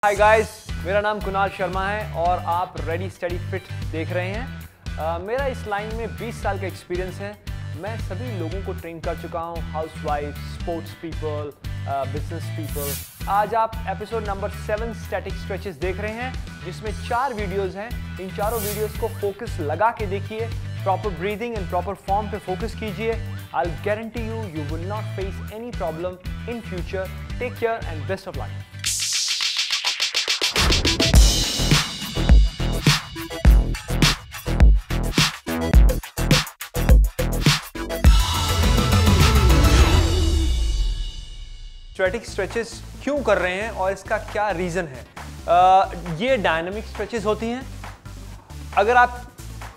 Hi guys, मेरा नाम कुणाल शर्मा है और आप रेडी स्टडी फिट देख रहे हैं। मेरा इस लाइन में 20 साल का एक्सपीरियंस है। मैं सभी लोगों को ट्रेन कर चुका हूँ, housewife, sports people, business people. आज आप एपिसोड नंबर 7 स्टैटिक स्ट्रेचेस देख रहे हैं, जिसमें 4 वीडियोस हैं। इन चारों वीडियोस को फोकस लगा के देखिए, proper breathing and proper form पे फोकस कीजिए। I guarantee you will not face any problem in future. Take care and best of luck. Static stretches क्यों कर रहे हैं और इसका क्या रीज़न है? ये डायनामिक स्ट्रेचेस होती हैं। अगर आप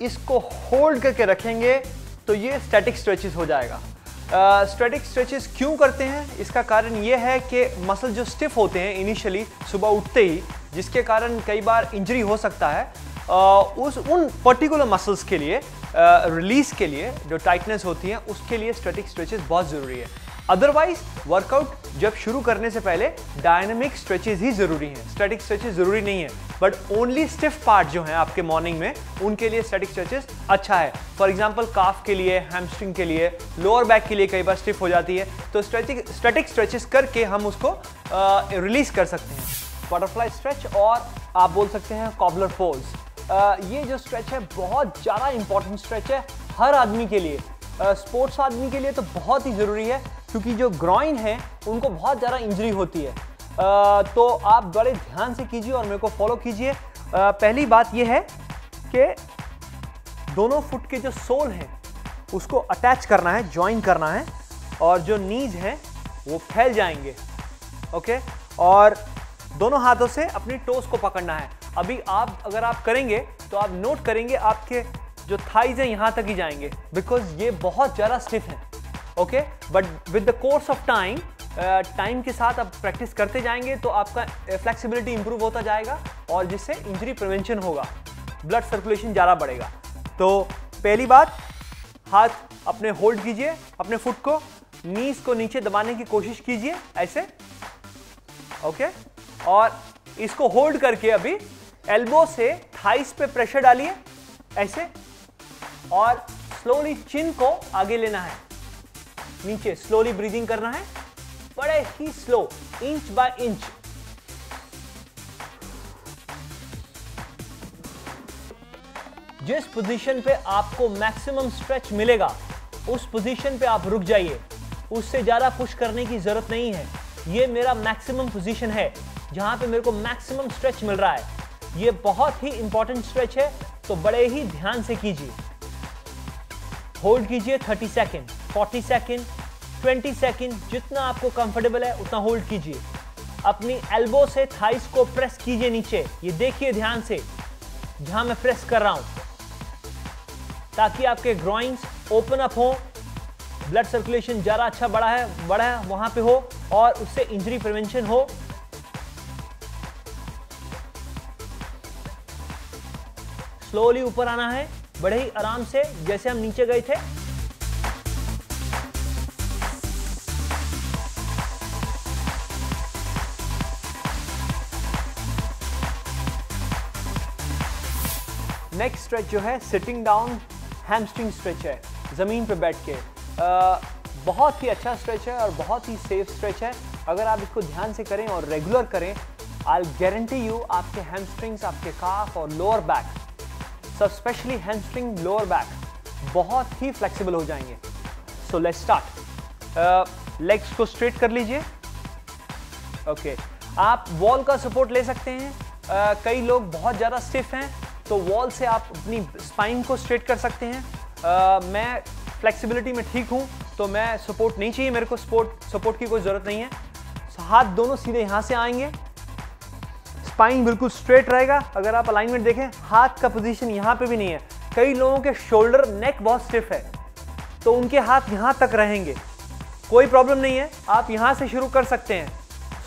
इसको होल्ड करके रखेंगे तो ये स्टैटिक स्ट्रेचेस हो जाएगा। स्टैटिक स्ट्रेचेस क्यों करते हैं? इसका कारण ये है कि मसल जो स्टिफ होते हैं इनिशियली सुबह उठते ही, जिसके कारण कई बार इंजरी हो सकता है, उन पर्टिकुलर मसल्स के लिए रिलीज के लिए जो टाइटनेस होती है उसके लिए स्टैटिक स्ट्रेचेस बहुत ज़रूरी है। अदरवाइज वर्कआउट जब शुरू करने से पहले डायनामिक स्ट्रेचेस ही जरूरी हैं, स्टैटिक स्ट्रेचेस जरूरी नहीं है। बट ओनली स्टिफ पार्ट जो है आपके मॉर्निंग में, उनके लिए स्टैटिक स्ट्रेचेस अच्छा है। फॉर एग्जांपल काफ के लिए, हैमस्ट्रिंग के लिए, लोअर बैक के लिए कई बार स्टिफ हो जाती है, तो स्टैटिक स्ट्रेचेस करके हम उसको रिलीज कर सकते हैं। बटरफ्लाई स्ट्रेच और आप बोल सकते हैं कॉबलर पोज। ये जो स्ट्रेच है बहुत ज़्यादा इंपॉर्टेंट स्ट्रेच है हर आदमी के लिए। स्पोर्ट्स आदमी के लिए तो बहुत ही ज़रूरी है, क्योंकि जो ग्रॉइन है उनको बहुत ज़्यादा इंजरी होती है। तो आप बड़े ध्यान से कीजिए और मेरे को फॉलो कीजिए। पहली बात यह है कि दोनों फुट के जो सोल हैं उसको अटैच करना है, ज्वाइन करना है, और जो नीज हैं वो फैल जाएंगे। ओके, और दोनों हाथों से अपनी टोस को पकड़ना है। अभी अगर आप करेंगे तो आप नोट करेंगे आपके जो थाइज हैं यहाँ तक ही जाएंगे, बिकॉज ये बहुत ज़्यादा स्टिफ है। Okay, but with the course of time के साथ आप प्रैक्टिस करते जाएंगे तो आपका फ्लेक्सिबिलिटी इंप्रूव होता जाएगा और जिससे इंजरी प्रिवेंशन होगा, ब्लड सर्कुलेशन ज़्यादा बढ़ेगा। तो पहली बात, हाथ अपने होल्ड कीजिए, अपने फुट को, नीज को नीचे दबाने की कोशिश कीजिए ऐसे। ओके, और इसको होल्ड करके अभी एल्बो से थाइस पे प्रेशर डालिए ऐसे, और स्लोली चिन को आगे लेना है, नीचे स्लोली ब्रीदिंग करना है, बड़े ही स्लो, इंच बाय इंच। जिस पोजीशन पे आपको मैक्सिमम स्ट्रेच मिलेगा उस पोजीशन पे आप रुक जाइए, उससे ज्यादा पुश करने की जरूरत नहीं है। ये मेरा मैक्सिमम पोजीशन है जहां पे मेरे को मैक्सिमम स्ट्रेच मिल रहा है। ये बहुत ही इंपॉर्टेंट स्ट्रेच है, तो बड़े ही ध्यान से कीजिए। होल्ड कीजिए 30 सेकेंड, 40 सेकेंड, 20 सेकेंड, जितना आपको कंफर्टेबल है उतना होल्ड कीजिए। अपनी एल्बो से थाइस को प्रेस कीजिए नीचे, ये देखिए ध्यान से जहां मैं प्रेस कर रहा हूं, ताकि आपके ग्रॉइंस ओपन अप हो, ब्लड सर्कुलेशन ज्यादा अच्छा बढ़ा है वहां पे हो, और उससे इंजरी प्रिवेंशन हो। स्लोली ऊपर आना है, बड़े ही आराम से, जैसे हम नीचे गए थे। नेक्स्ट स्ट्रेच जो है सिटिंग डाउन हैमस्ट्रिंग स्ट्रेच है, जमीन पे बैठ के। बहुत ही अच्छा स्ट्रेच है और बहुत ही सेफ स्ट्रेच है। अगर आप इसको ध्यान से करें और रेगुलर करें, आई गारंटी यू आपके हैमस्ट्रिंग्स, आपके काफ और लोअर बैक, सब स्पेशली हैमस्ट्रिंग, लोअर बैक बहुत ही फ्लेक्सिबल हो जाएंगे। So let's start. लेग्स को स्ट्रेट कर लीजिए। ओके, आप वॉल का सपोर्ट ले सकते हैं। कई लोग बहुत ज़्यादा स्टिफ हैं तो वॉल से आप अपनी स्पाइन को स्ट्रेट कर सकते हैं। मैं फ्लेक्सिबिलिटी में ठीक हूँ तो मैं सपोर्ट नहीं चाहिए, मेरे को सपोर्ट की कोई ज़रूरत नहीं है। हाथ दोनों सीधे यहाँ से आएंगे, स्पाइन बिल्कुल स्ट्रेट रहेगा। अगर आप अलाइनमेंट देखें, हाथ का पोजीशन यहाँ पे भी नहीं है। कई लोगों के शोल्डर, नेक बहुत स्टिफ है तो उनके हाथ यहाँ तक रहेंगे, कोई प्रॉब्लम नहीं है, आप यहाँ से शुरू कर सकते हैं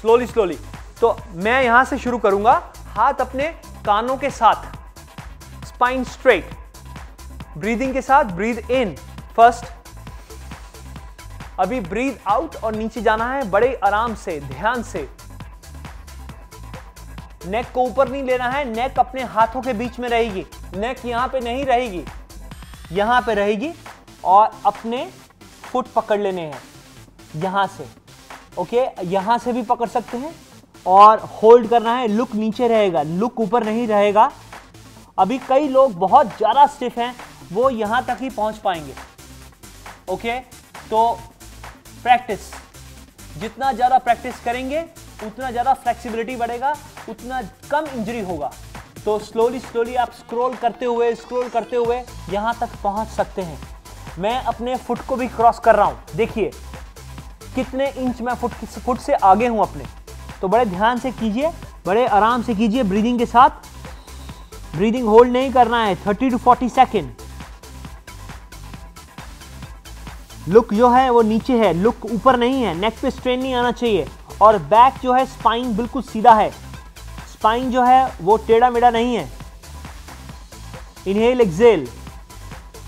स्लोली। तो मैं यहाँ से शुरू करूँगा, हाथ अपने कानों के साथ, स्पाइन स्ट्रेट, ब्रीदिंग के साथ ब्रीद इन फर्स्ट, अभी ब्रीद आउट और नीचे जाना है बड़े आराम से, ध्यान से। नेक को ऊपर नहीं लेना है, नेक अपने हाथों के बीच में रहेगी, नेक यहां पे नहीं रहेगी, यहां पे रहेगी और अपने फुट पकड़ लेने हैं यहां से। ओके, यहां से भी पकड़ सकते हैं और होल्ड करना है। लुक नीचे रहेगा, लुक ऊपर नहीं रहेगा। अभी कई लोग बहुत ज्यादा स्टिफ हैं, वो यहां तक ही पहुंच पाएंगे। ओके, तो प्रैक्टिस, जितना ज्यादा प्रैक्टिस करेंगे उतना ज्यादा फ्लेक्सिबिलिटी बढ़ेगा, उतना कम इंजरी होगा। तो स्लोली स्लोली आप स्क्रॉल करते हुए यहां तक पहुंच सकते हैं। मैं अपने फुट को भी क्रॉस कर रहा हूं, देखिए कितने इंच मैं फुट से आगे हूं अपने। तो बड़े ध्यान से कीजिए, बड़े आराम से कीजिए, ब्रीदिंग के साथ। ब्रीदिंग होल्ड नहीं करना है 30 to 40 सेकेंड। लुक जो है वो नीचे है, लुक ऊपर नहीं है, नेक पे स्ट्रेन नहीं आना चाहिए। और बैक जो है, स्पाइन बिल्कुल सीधा है, स्पाइन जो है वो टेढ़ा मेढ़ा नहीं है। Inhale exhale,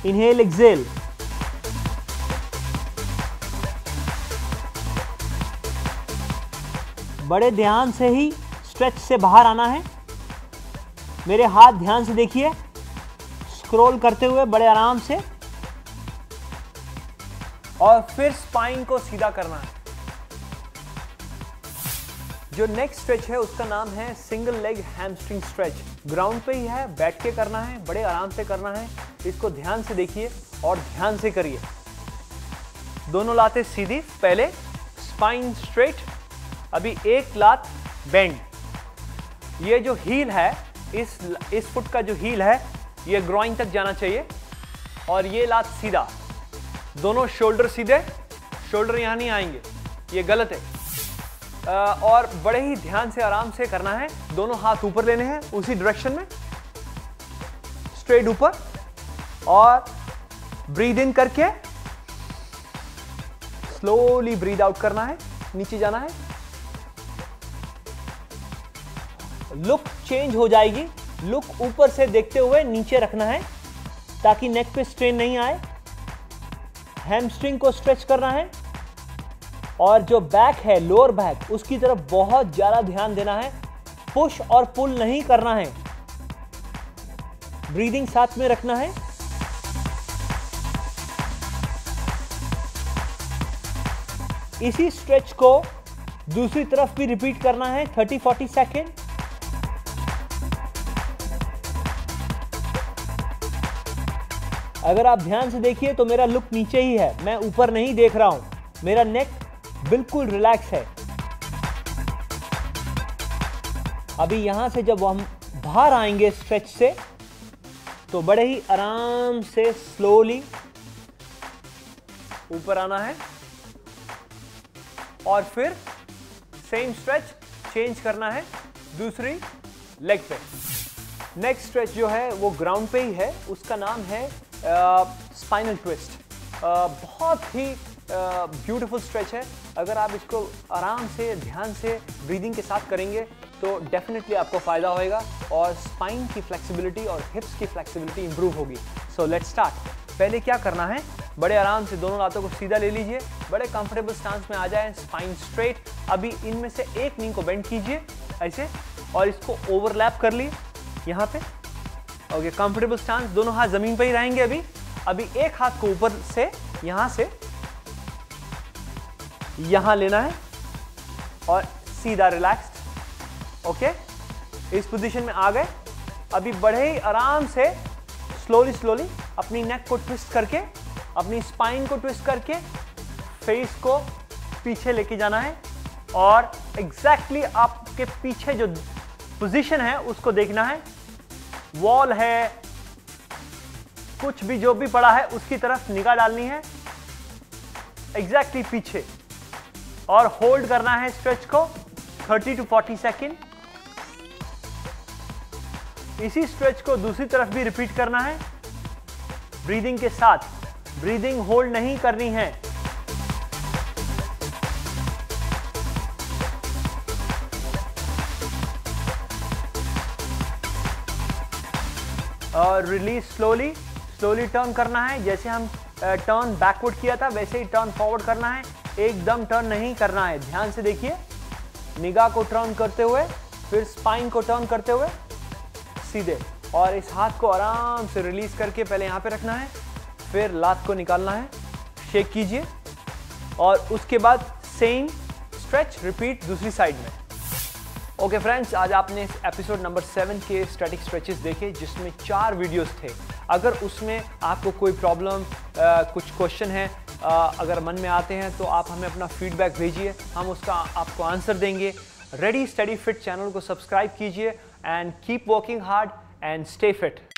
inhale exhale. बड़े ध्यान से ही स्ट्रेच से बाहर आना है। मेरे हाथ ध्यान से देखिए, स्क्रॉल करते हुए बड़े आराम से, और फिर स्पाइन को सीधा करना है। जो नेक्स्ट स्ट्रेच है उसका नाम है single leg hamstring stretch. Ground पे ही है, बैठ के करना है, बड़े आराम से करना है। इसको ध्यान से देखिए और ध्यान से करिए। दोनों लातें सीधी, पहले स्पाइन स्ट्रेट, अभी एक लात बेंड। ये जो हील है, इस फुट का जो हील है ये ग्रॉइन तक जाना चाहिए, और ये लात सीधा। दोनों शोल्डर सीधे, शोल्डर यहां नहीं आएंगे, ये गलत है। और बड़े ही ध्यान से आराम से करना है। दोनों हाथ ऊपर लेने हैं उसी डायरेक्शन में, स्ट्रेट ऊपर, और ब्रीद इन करके स्लोली ब्रीद आउट करना है, नीचे जाना है। लुक चेंज हो जाएगी, लुक ऊपर से देखते हुए नीचे रखना है ताकि नेक पे स्ट्रेन नहीं आए। हैमस्ट्रिंग को स्ट्रेच करना है, और जो बैक है, लोअर बैक, उसकी तरफ बहुत ज्यादा ध्यान देना है। पुश और पुल नहीं करना है, ब्रीदिंग साथ में रखना है। इसी स्ट्रेच को दूसरी तरफ भी रिपीट करना है 30-40 सेकेंड। अगर आप ध्यान से देखिए तो मेरा लुक नीचे ही है, मैं ऊपर नहीं देख रहा हूं, मेरा नेक बिल्कुल रिलैक्स है। अभी यहां से जब हम बाहर आएंगे स्ट्रेच से, तो बड़े ही आराम से स्लोली ऊपर आना है, और फिर सेम स्ट्रेच चेंज करना है दूसरी लेग पे। नेक्स्ट स्ट्रेच जो है वो ग्राउंड पे ही है, उसका नाम है स्पाइनल ट्विस्ट। बहुत ही ब्यूटीफुल स्ट्रेच है। अगर आप इसको आराम से, ध्यान से, ब्रीदिंग के साथ करेंगे तो डेफिनेटली आपको फायदा होएगा, और स्पाइन की फ्लेक्सिबिलिटी और हिप्स की फ्लेक्सिबिलिटी इंप्रूव होगी। So let's start. पहले क्या करना है, बड़े आराम से दोनों लातों को सीधा ले लीजिए, बड़े कंफर्टेबल स्टांस में आ जाए, स्पाइन स्ट्रेट। अभी इनमें से एक नी को बेंड कीजिए ऐसे, और इसको ओवरलैप कर लिए यहाँ पे। ओके, कंफर्टेबल स्टांस, दोनों हाथ जमीन पर ही रहेंगे। अभी एक हाथ को ऊपर से, यहां से यहां लेना है, और सीधा रिलैक्स्ड। ओके, इस पोजीशन में आ गए। अभी बड़े ही आराम से स्लोली स्लोली अपनी नेक को ट्विस्ट करके, अपनी स्पाइन को ट्विस्ट करके, फेस को पीछे लेके जाना है, और एग्जैक्टली आपके पीछे जो पोजीशन है उसको देखना है। वॉल है, कुछ भी जो भी पड़ा है उसकी तरफ निगाह डालनी है, एग्जैक्टली पीछे, और होल्ड करना है स्ट्रेच को 30 to 40 सेकेंड। इसी स्ट्रेच को दूसरी तरफ भी रिपीट करना है ब्रीदिंग के साथ। ब्रीदिंग होल्ड नहीं करनी है। और रिलीज स्लोली, स्लोली टर्न करना है। जैसे हम टर्न बैकवर्ड किया था वैसे ही टर्न फॉरवर्ड करना है, एकदम टर्न नहीं करना है। ध्यान से देखिए, निगाह को टर्न करते हुए फिर स्पाइन को टर्न करते हुए सीधे, और इस हाथ को आराम से रिलीज करके पहले यहाँ पे रखना है, फिर लात को निकालना है, शेक कीजिए और उसके बाद सेम स्ट्रेच रिपीट दूसरी साइड में। ओके फ्रेंड्स, आज आपने इस एपिसोड नंबर 7 के स्टैटिक स्ट्रेचेस देखे जिसमें 4 वीडियोस थे। अगर उसमें आपको कोई प्रॉब्लम, कुछ क्वेश्चन है अगर मन में आते हैं तो आप हमें अपना फीडबैक भेजिए, हम उसका आपको आंसर देंगे। रेडी स्टडी फिट चैनल को सब्सक्राइब कीजिए and keep working hard and stay fit.